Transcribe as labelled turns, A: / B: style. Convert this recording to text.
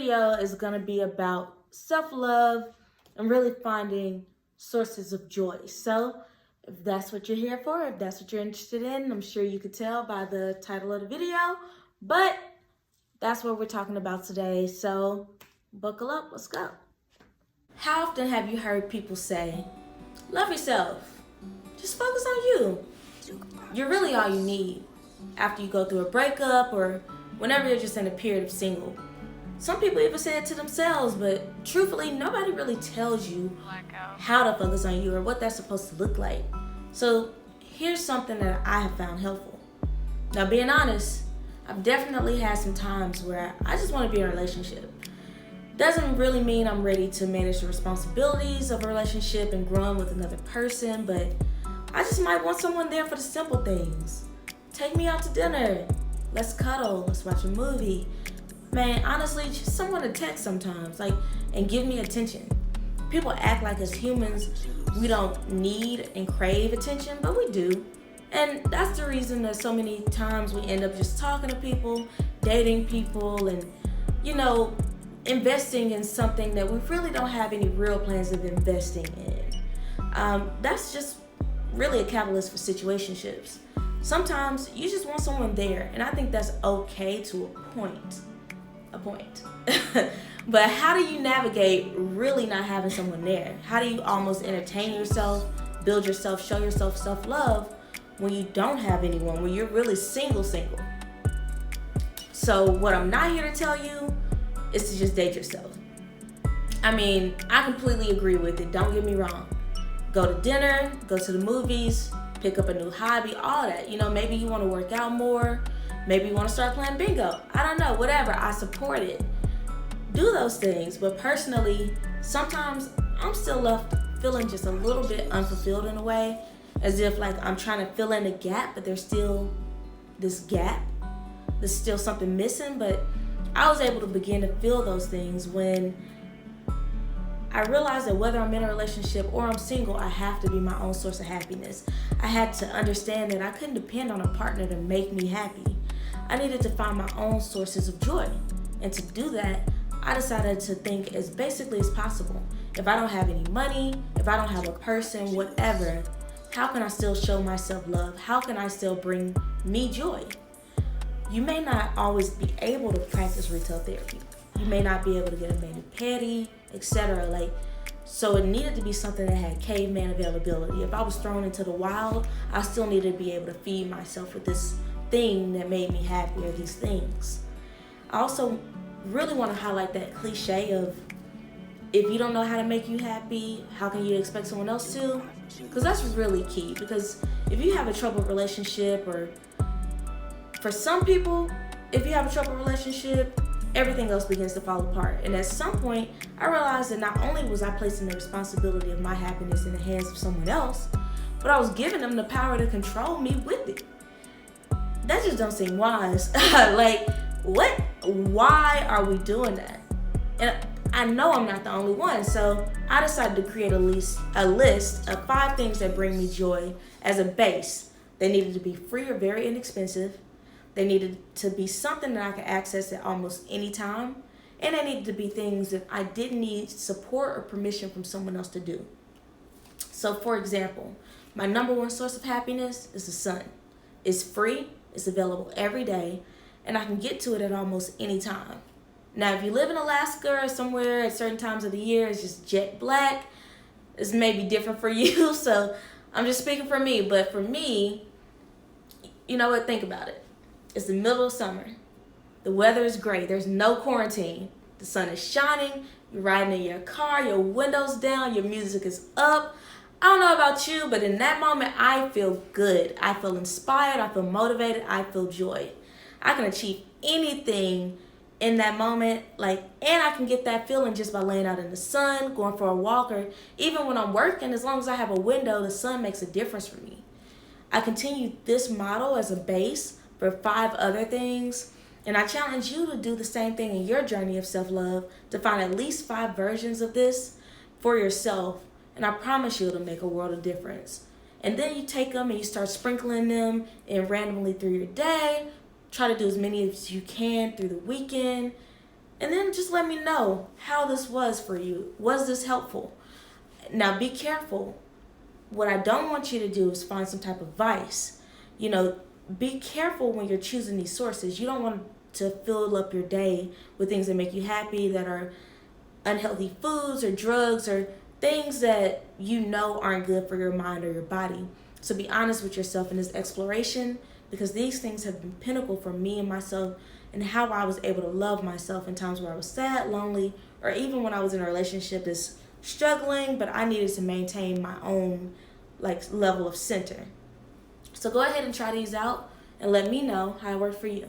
A: video is going to be about self-love and really finding sources of joy. So if that's what you're here for, if that's what you're interested in, I'm sure you could tell by the title of the video, but that's what we're talking about today. So buckle up, let's go. How often have you heard people say, love yourself, just focus on you. You're really all you need after you go through a breakup or whenever you're just in a period of single. Some people even say it to themselves, but truthfully, nobody really tells you how to focus on you or what that's supposed to look like. So here's something that I have found helpful. Now, being honest, I've definitely had some times where I just want to be in a relationship. Doesn't really mean I'm ready to manage the responsibilities of a relationship and growing with another person, but I just might want someone there for the simple things. Take me out to dinner. Let's cuddle. Let's watch a movie. Man, honestly, just someone to text sometimes, and give me attention. People act like as humans, we don't need and crave attention, but we do. And that's the reason that so many times we end up just talking to people, dating people, and, investing in something that we really don't have any real plans of investing in. That's just really a catalyst for situationships. Sometimes you just want someone there, and I think that's okay to a point. But how do you navigate really not having someone there? How do you almost entertain yourself, build yourself, show yourself self-love when you don't have anyone, when you're really single? So what I'm not here to tell you is to just date yourself. I mean, I completely agree with it. Don't get me wrong. Go to dinner, go to the movies, pick up a new hobby, all that. Maybe you want to work out more. Maybe you want to start playing bingo. I don't know, whatever. I support it. Do those things. But personally, sometimes I'm still left feeling just a little bit unfulfilled in a way, as if I'm trying to fill in a gap, but there's still this gap. There's still something missing. But I was able to begin to feel those things when I realized that whether I'm in a relationship or I'm single, I have to be my own source of happiness. I had to understand that I couldn't depend on a partner to make me happy. I needed to find my own sources of joy. And to do that, I decided to think as basically as possible. If I don't have any money, if I don't have a person, whatever, how can I still show myself love? How can I still bring me joy? You may not always be able to practice retail therapy. You may not be able to get a mani-pedi, etc. So it needed to be something that had caveman availability. If I was thrown into the wild, I still needed to be able to feed myself with this thing that made me happy, or these things. I also really want to highlight that cliche of, if you don't know how to make you happy, how can you expect someone else to? Because that's really key. Because if you have a troubled relationship, or for some people, if you have a troubled relationship, everything else begins to fall apart. And at some point, I realized that not only was I placing the responsibility of my happiness in the hands of someone else, but I was giving them the power to control me with it. That just don't seem wise. What? Why are we doing that? And I know I'm not the only one, so I decided to create a list of 5 things that bring me joy as a base. They needed to be free or very inexpensive. They needed to be something that I could access at almost any time. And they needed to be things that I didn't need support or permission from someone else to do. So for example, my number one source of happiness is the sun. It's free, it's available every day, and I can get to it at almost any time. Now, if you live in Alaska or somewhere at certain times of the year, it's just jet black. It's maybe different for you, so I'm just speaking for me. But for me, you know what, think about it. It's the middle of summer. The weather is great. There's no quarantine. The sun is shining. You're riding in your car. Your windows down. Your music is up. I don't know about you, but in that moment, I feel good. I feel inspired. I feel motivated. I feel joy. I can achieve anything in that moment. And I can get that feeling just by laying out in the sun, going for a walk, or even when I'm working, as long as I have a window, the sun makes a difference for me. I continue this model as a base for 5 other things, and I challenge you to do the same thing in your journey of self-love, to find at least 5 versions of this for yourself, and I promise you it'll make a world of difference. And then you take them and you start sprinkling them in randomly through your day. Try to do as many as you can through the weekend, And then just let me know how this was for you. Was this helpful? Now be careful. What I don't want you to do is find some type of vice. Be careful when you're choosing these sources. You don't want to fill up your day with things that make you happy, that are unhealthy foods or drugs or things that aren't good for your mind or your body. So be honest with yourself in this exploration, because these things have been pinnacle for me and myself, and how I was able to love myself in times where I was sad, lonely, or even when I was in a relationship that's struggling, but I needed to maintain my own level of center. So go ahead and try these out and let me know how it worked for you.